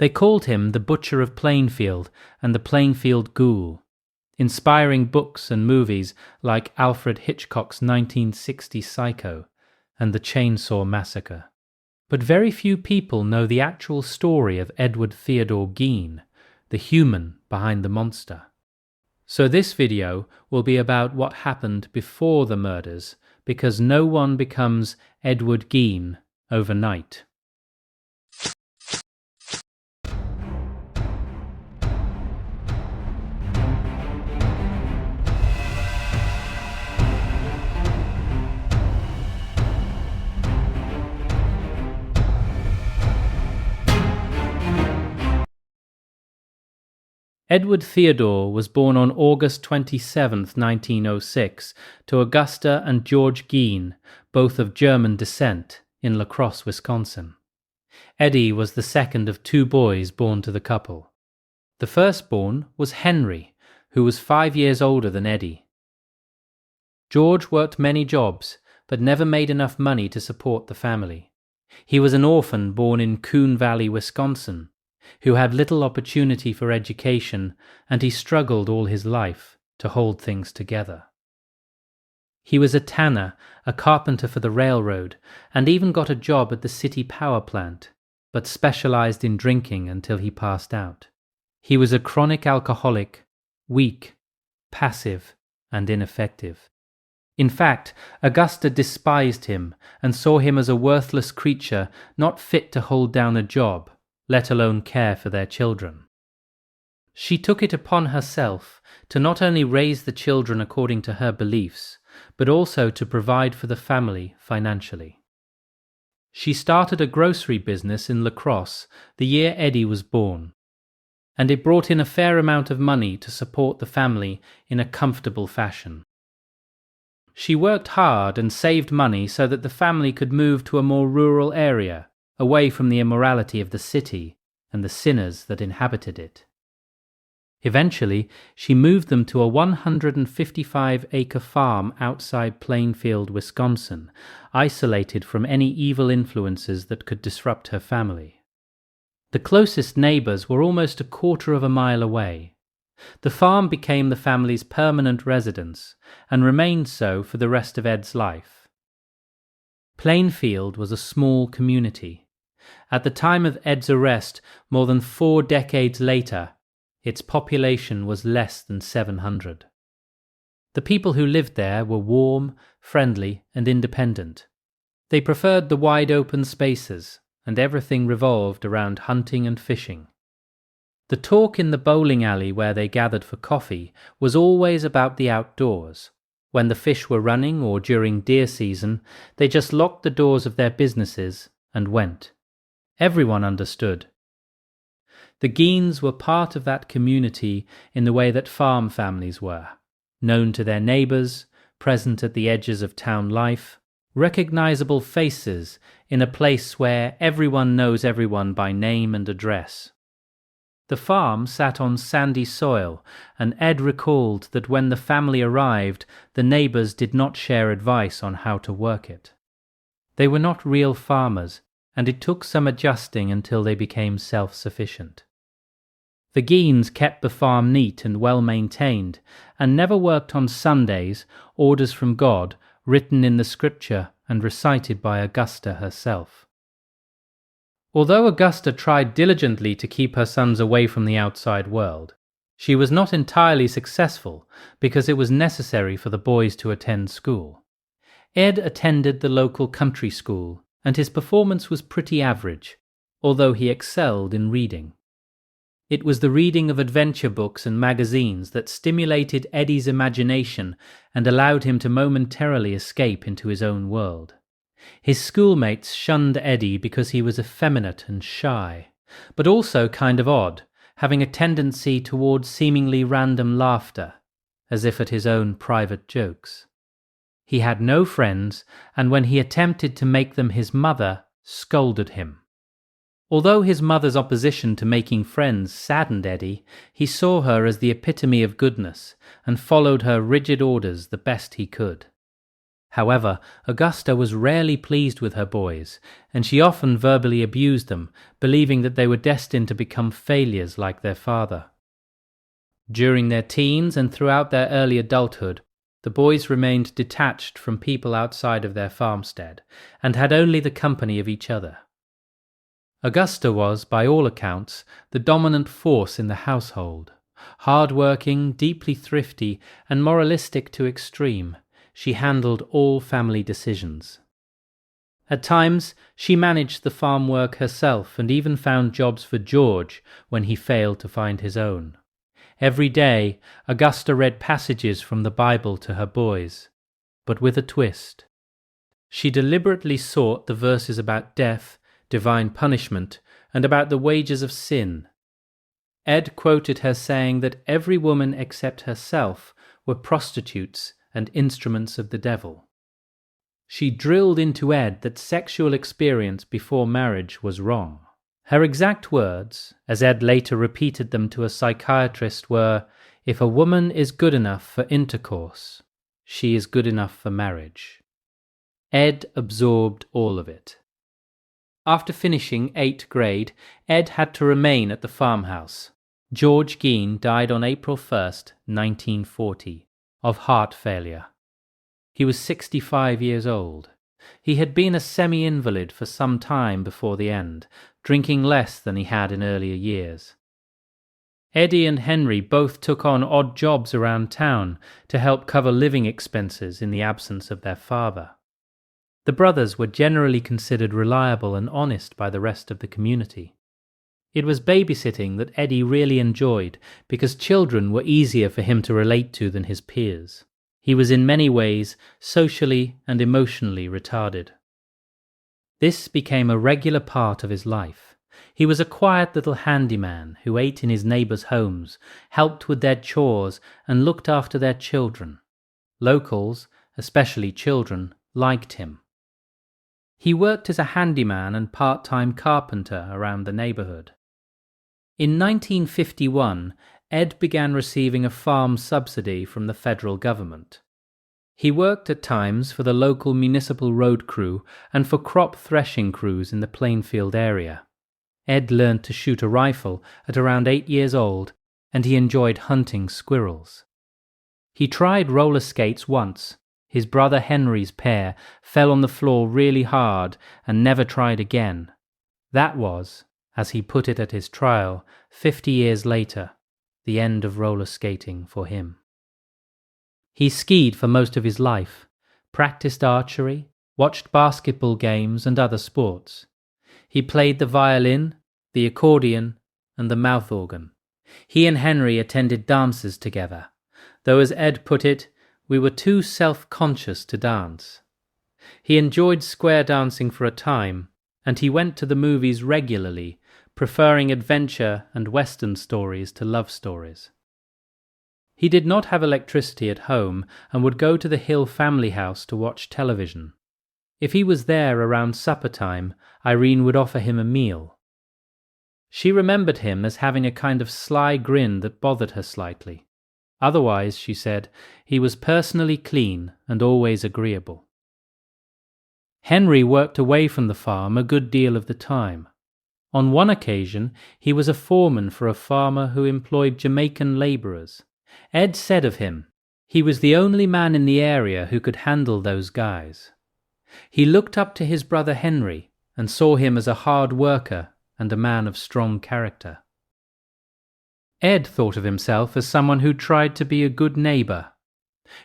They called him the Butcher of Plainfield and the Plainfield Ghoul, inspiring books and movies like Alfred Hitchcock's 1960 Psycho and The Chainsaw Massacre. But very few people know the actual story of Edward Theodore Gein, the human behind the monster. So this video will be about what happened before the murders, because no one becomes Edward Gein overnight. Edward Theodore was born on August 27, 1906, to Augusta and George Gein, both of German descent, in La Crosse, Wisconsin. Eddie was the second of two boys born to the couple. The firstborn was Henry, who was 5 years older than Eddie. George worked many jobs, but never made enough money to support the family. He was an orphan born in Coon Valley, Wisconsin, who had little opportunity for education, and he struggled all his life to hold things together. He was a tanner, a carpenter for the railroad, and even got a job at the city power plant, but specialized in drinking until he passed out. He was a chronic alcoholic, weak, passive, and ineffective. In fact, Augusta despised him and saw him as a worthless creature not fit to hold down a job, let alone care for their children. She took it upon herself to not only raise the children according to her beliefs, but also to provide for the family financially. She started a grocery business in La Crosse the year Eddie was born, and it brought in a fair amount of money to support the family in a comfortable fashion. She worked hard and saved money so that the family could move to a more rural area, away from the immorality of the city and the sinners that inhabited it. Eventually, she moved them to a 155-acre farm outside Plainfield, Wisconsin, isolated from any evil influences that could disrupt her family. The closest neighbors were almost a quarter of a mile away. The farm became the family's permanent residence and remained so for the rest of Ed's life. Plainfield was a small community. At the time of Ed's arrest, more than 4 decades later, its population was less than 700. The people who lived there were warm, friendly, and independent. They preferred the wide open spaces, and everything revolved around hunting and fishing. The talk in the bowling alley where they gathered for coffee was always about the outdoors. When the fish were running or during deer season, they just locked the doors of their businesses and went. Everyone understood. The Geins were part of that community in the way that farm families were, known to their neighbors, present at the edges of town life, recognizable faces in a place where everyone knows everyone by name and address. The farm sat on sandy soil, and Ed recalled that when the family arrived, the neighbors did not share advice on how to work it. They were not real farmers, and it took some adjusting until they became self-sufficient. The Geins kept the farm neat and well-maintained, and never worked on Sundays, orders from God, written in the scripture and recited by Augusta herself. Although Augusta tried diligently to keep her sons away from the outside world, she was not entirely successful because it was necessary for the boys to attend school. Ed attended the local country school, and his performance was pretty average, although he excelled in reading. It was the reading of adventure books and magazines that stimulated Eddie's imagination and allowed him to momentarily escape into his own world. His schoolmates shunned Eddie because he was effeminate and shy, but also kind of odd, having a tendency towards seemingly random laughter, as if at his own private jokes. He had no friends, and when he attempted to make them his mother, scolded him. Although his mother's opposition to making friends saddened Eddie, he saw her as the epitome of goodness and followed her rigid orders the best he could. However, Augusta was rarely pleased with her boys, and she often verbally abused them, believing that they were destined to become failures like their father. During their teens and throughout their early adulthood, the boys remained detached from people outside of their farmstead, and had only the company of each other. Augusta was, by all accounts, the dominant force in the household. Hard-working, deeply thrifty, and moralistic to extreme, she handled all family decisions. At times, she managed the farm work herself and even found jobs for George when he failed to find his own. Every day, Augusta read passages from the Bible to her boys, but with a twist. She deliberately sought the verses about death, divine punishment, and about the wages of sin. Ed quoted her saying that every woman except herself were prostitutes and instruments of the devil. She drilled into Ed that sexual experience before marriage was wrong. Her exact words, as Ed later repeated them to a psychiatrist, were, "If a woman is good enough for intercourse, she is good enough for marriage." Ed absorbed all of it. After finishing 8th grade, Ed had to remain at the farmhouse. George Gein died on April 1st, 1940, of heart failure. He was 65 years old. He had been a semi-invalid for some time before the end, drinking less than he had in earlier years. Eddie and Henry both took on odd jobs around town to help cover living expenses in the absence of their father. The brothers were generally considered reliable and honest by the rest of the community. It was babysitting that Eddie really enjoyed because children were easier for him to relate to than his peers. He was in many ways socially and emotionally retarded. This became a regular part of his life. He was a quiet little handyman who ate in his neighbors' homes, helped with their chores, and looked after their children. Locals, especially children, liked him. He worked as a handyman and part-time carpenter around the neighborhood. In 1951, Ed began receiving a farm subsidy from the federal government. He worked at times for the local municipal road crew and for crop threshing crews in the Plainfield area. Ed learned to shoot a rifle at around 8 years old, and he enjoyed hunting squirrels. He tried roller skates once. His brother Henry's pair fell on the floor really hard and never tried again. That was, as he put it at his trial, 50 years later, the end of roller skating for him. He skied for most of his life, practiced archery, watched basketball games and other sports. He played the violin, the accordion, and the mouth organ. He and Henry attended dances together, though as Ed put it, we were too self-conscious to dance. He enjoyed square dancing for a time, and he went to the movies regularly, preferring adventure and Western stories to love stories. He did not have electricity at home and would go to the Hill family house to watch television. If he was there around supper time, Irene would offer him a meal. She remembered him as having a kind of sly grin that bothered her slightly. Otherwise, she said, he was personally clean and always agreeable. Henry worked away from the farm a good deal of the time. On one occasion, he was a foreman for a farmer who employed Jamaican laborers. Ed said of him, he was the only man in the area who could handle those guys. He looked up to his brother Henry and saw him as a hard worker and a man of strong character. Ed thought of himself as someone who tried to be a good neighbor.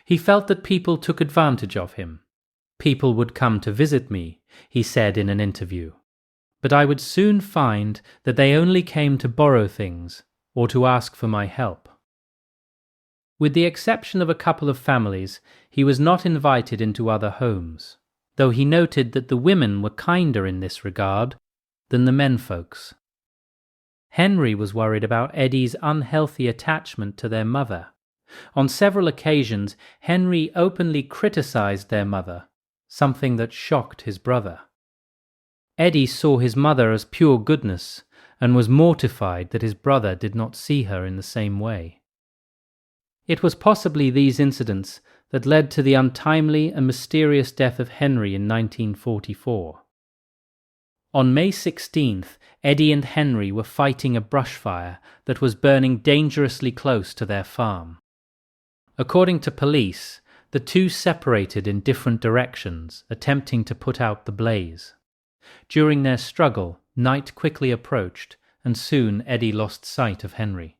He felt that people took advantage of him. People would come to visit me, he said in an interview, but I would soon find that they only came to borrow things or to ask for my help. With the exception of a couple of families, he was not invited into other homes, though he noted that the women were kinder in this regard than the menfolks. Henry was worried about Eddie's unhealthy attachment to their mother. On several occasions, Henry openly criticized their mother, something that shocked his brother. Eddie saw his mother as pure goodness and was mortified that his brother did not see her in the same way. It was possibly these incidents that led to the untimely and mysterious death of Henry in 1944. On May 16th, Eddie and Henry were fighting a brush fire that was burning dangerously close to their farm. According to police, the two separated in different directions, attempting to put out the blaze. During their struggle, night quickly approached, and soon Eddie lost sight of Henry.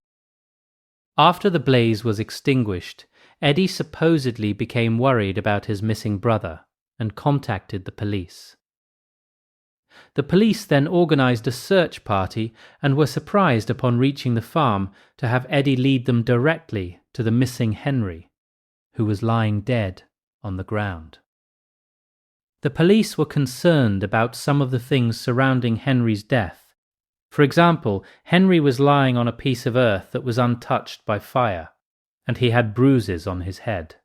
After the blaze was extinguished, Eddie supposedly became worried about his missing brother and contacted the police. The police then organized a search party and were surprised upon reaching the farm to have Eddie lead them directly to the missing Henry, who was lying dead on the ground. The police were concerned about some of the things surrounding Henry's death. For example, Henry was lying on a piece of earth that was untouched by fire, and he had bruises on his head.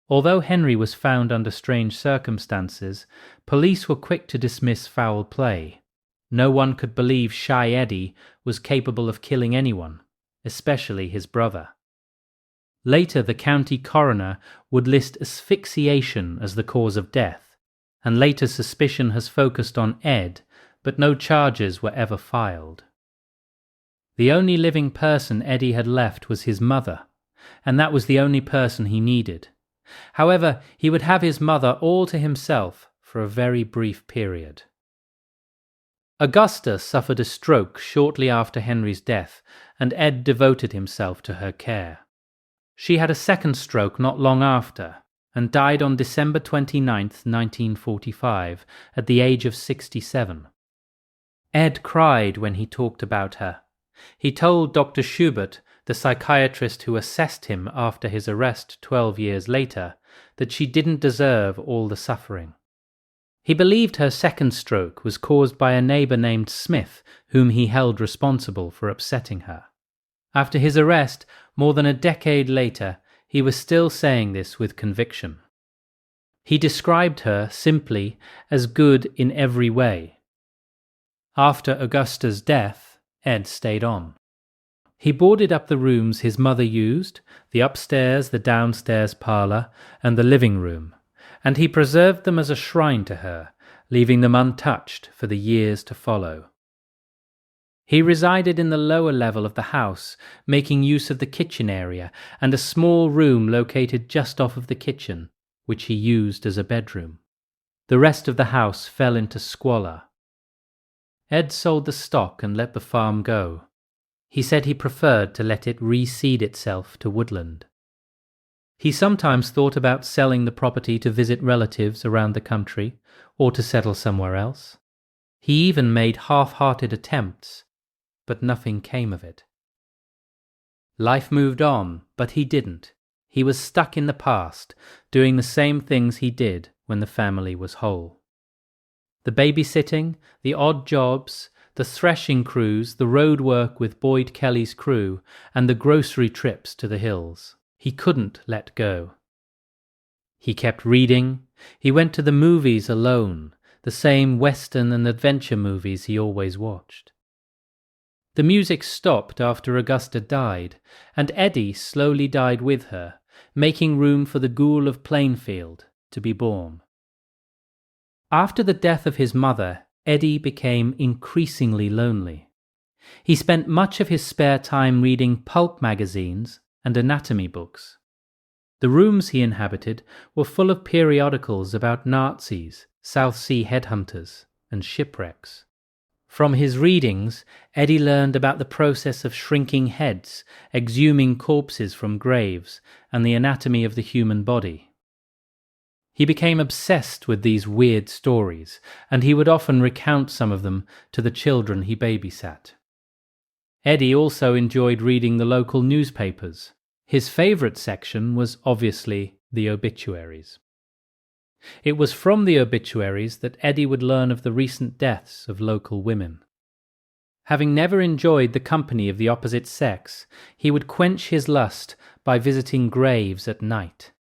Although Henry was found under strange circumstances, police were quick to dismiss foul play. No one could believe Shy Eddie was capable of killing anyone, especially his brother. Later, the county coroner would list asphyxiation as the cause of death, and later suspicion has focused on Ed, but no charges were ever filed. The only living person Eddie had left was his mother, and that was the only person he needed. However, he would have his mother all to himself for a very brief period. Augusta suffered a stroke shortly after Henry's death, and Ed devoted himself to her care. She had a second stroke not long after, and died on December 29, 1945, at the age of 67. Ed cried when he talked about her. He told Dr. Schubert, the psychiatrist who assessed him after his arrest 12 years later, that she didn't deserve all the suffering. He believed her second stroke was caused by a neighbor named Smith, whom he held responsible for upsetting her. After his arrest, more than a decade later, he was still saying this with conviction. He described her simply as good in every way. After Augusta's death, Ed stayed on. He boarded up the rooms his mother used, the upstairs, the downstairs parlor, and the living room, and he preserved them as a shrine to her, leaving them untouched for the years to follow. He resided in the lower level of the house, making use of the kitchen area and a small room located just off of the kitchen, which he used as a bedroom. The rest of the house fell into squalor. Ed sold the stock and let the farm go. He said he preferred to let it reseed itself to woodland. He sometimes thought about selling the property to visit relatives around the country or to settle somewhere else. He even made half-hearted attempts, but nothing came of it. Life moved on, but he didn't. He was stuck in the past, doing the same things he did when the family was whole. The babysitting, the odd jobs, the threshing crews, the road work with Boyd Kelly's crew, and the grocery trips to the hills. He couldn't let go. He kept reading. He went to the movies alone, the same Western and adventure movies he always watched. The music stopped after Augusta died, and Eddie slowly died with her, making room for the Ghoul of Plainfield to be born. After the death of his mother, Eddie became increasingly lonely. He spent much of his spare time reading pulp magazines and anatomy books. The rooms he inhabited were full of periodicals about Nazis, South Sea headhunters, and shipwrecks. From his readings, Eddie learned about the process of shrinking heads, exhuming corpses from graves, and the anatomy of the human body. He became obsessed with these weird stories, and he would often recount some of them to the children he babysat. Eddie also enjoyed reading the local newspapers. His favorite section was obviously the obituaries. It was from the obituaries that Eddie would learn of the recent deaths of local women. Having never enjoyed the company of the opposite sex, he would quench his lust by visiting graves at night.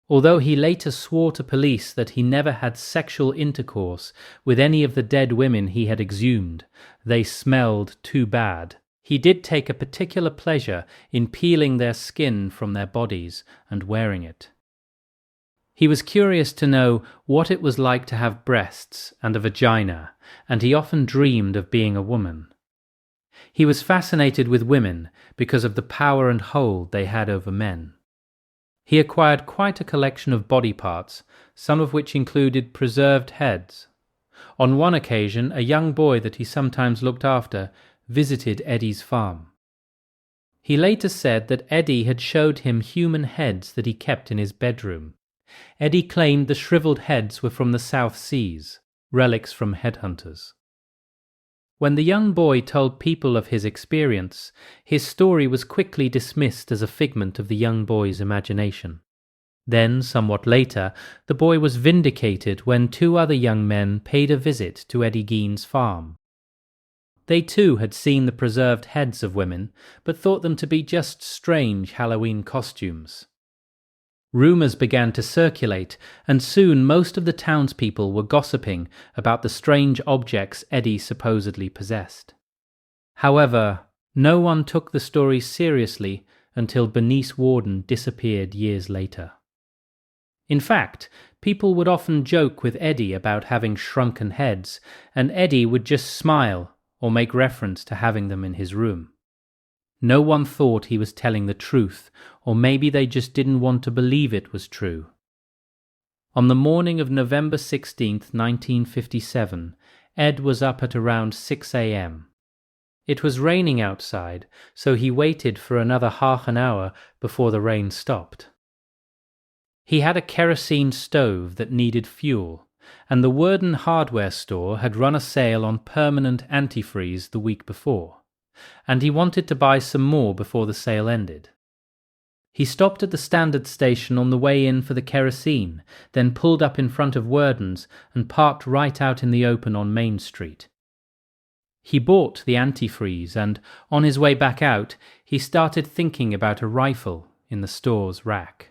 Although he later swore to police that he never had sexual intercourse with any of the dead women he had exhumed, they smelled too bad He did take a particular pleasure in peeling their skin from their bodies and wearing it. He was curious to know what it was like to have breasts and a vagina, and he often dreamed of being a woman. He was fascinated with women because of the power and hold they had over men. He acquired quite a collection of body parts, some of which included preserved heads. On one occasion, a young boy that he sometimes looked after visited Eddie's farm. He later said that Eddie had showed him human heads that he kept in his bedroom. Eddie claimed the shriveled heads were from the South Seas, relics from headhunters. When the young boy told people of his experience, his story was quickly dismissed as a figment of the young boy's imagination. Then, somewhat later, the boy was vindicated when 2 other young men paid a visit to Eddie Gein's farm. They too had seen the preserved heads of women, but thought them to be just strange Halloween costumes. Rumours began to circulate, and soon most of the townspeople were gossiping about the strange objects Eddie supposedly possessed. However, no one took the story seriously until Bernice Warden disappeared years later. In fact, people would often joke with Eddie about having shrunken heads, and Eddie would just smile or make reference to having them in his room. No one thought he was telling the truth, or maybe they just didn't want to believe it was true. On the morning of November 16th, 1957, Ed was up at around 6 a.m. It was raining outside, so he waited for another half an hour before the rain stopped. He had a kerosene stove that needed fuel, and the Worden hardware store had run a sale on permanent antifreeze the week before, and he wanted to buy some more before the sale ended. He stopped at the standard station on the way in for the kerosene, then pulled up in front of Worden's and parked right out in the open on Main Street. He bought the antifreeze, and on his way back out, he started thinking about a rifle in the store's rack.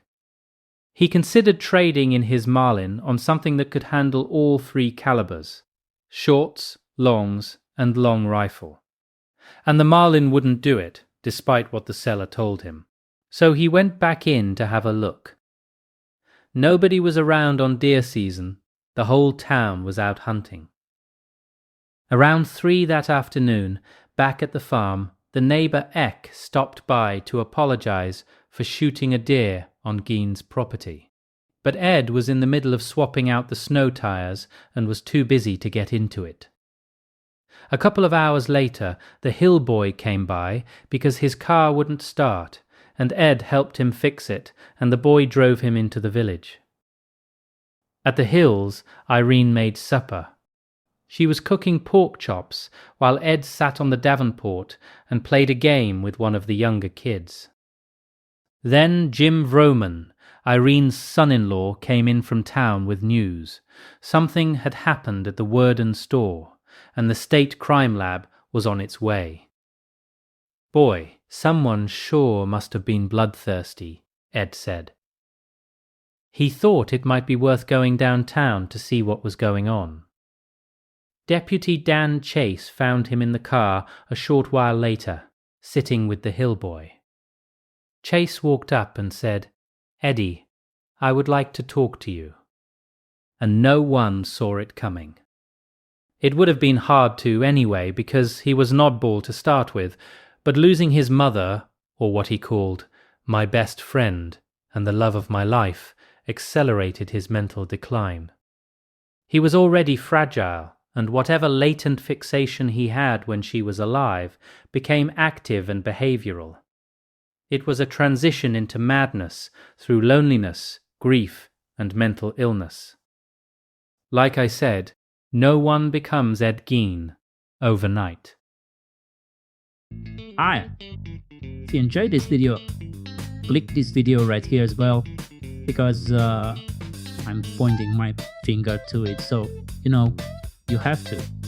He considered trading in his Marlin on something that could handle all 3 calibers: shorts, longs, and long rifle. And the Marlin wouldn't do it, despite what the seller told him. So he went back in to have a look. Nobody was around on deer season. The whole town was out hunting. Around 3 that afternoon, back at the farm, the neighbor Eck stopped by to apologize for shooting a deer on Gein's property. But Ed was in the middle of swapping out the snow tires and was too busy to get into it. A couple of hours later, the hill boy came by because his car wouldn't start, and Ed helped him fix it, and the boy drove him into the village. At the hills, Irene made supper. She was cooking pork chops while Ed sat on the davenport and played a game with one of the younger kids. Then Jim Vroman, Irene's son-in-law, came in from town with news. Something had happened at the Worden store, and the state crime lab was on its way. "Boy, someone sure must have been bloodthirsty," Ed said. He thought it might be worth going downtown to see what was going on. Deputy Dan Chase found him in the car a short while later, sitting with the hill boy. Chase walked up and said, "Eddie, I would like to talk to you." And no one saw it coming. It would have been hard to anyway, because he was an oddball to start with, but losing his mother, or what he called my best friend and the love of my life, accelerated his mental decline. He was already fragile, and whatever latent fixation he had when she was alive became active and behavioral. It was a transition into madness through loneliness, grief, and mental illness. Like I said, no one becomes Ed Gein overnight. Hi, if you enjoyed this video, click this video right here as well, because I'm pointing my finger to it, so you have to.